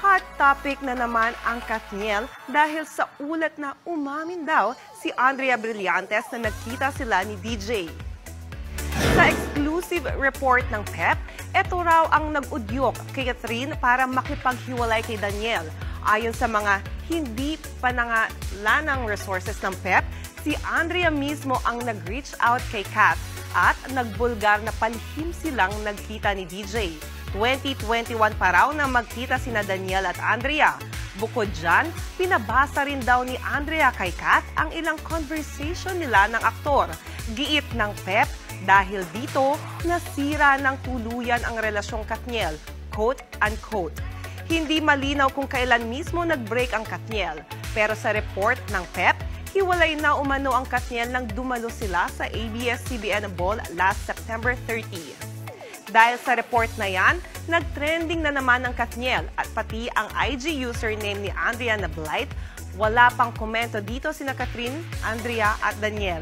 Hot topic na naman ang Katniel dahil sa ulat na umamin daw si Andrea Brillantes na nagkita sila ni DJ. Sa exclusive report ng PEP, ito raw ang nag-udyok kay Catherine para makipaghiwalay kay Daniel. Ayon sa mga hindi panangalanang resources ng PEP, si Andrea mismo ang nag-reach out kay Kat at nagbulgar na palihim silang nagkita ni DJ. 2021 pa raw na magkita sina Daniel at Andrea. Bukod dyan, pinabasa rin daw ni Andrea kay Kat ang ilang conversation nila ng aktor. Giit ng PEP, dahil dito, nasira ng tuluyan ang relasyong Katniel, quote-unquote. Hindi malinaw kung kailan mismo nag-break ang Katniel, pero sa report ng PEP, hiwalay na umano ang Katniel nang dumalo sila sa ABS-CBN Ball last September 30. Dahil sa report na yan, nag-trending na naman ang Katniel at pati ang IG username ni Andrea na Blight. Wala pang komento dito sina Catherine, Andrea at Daniel.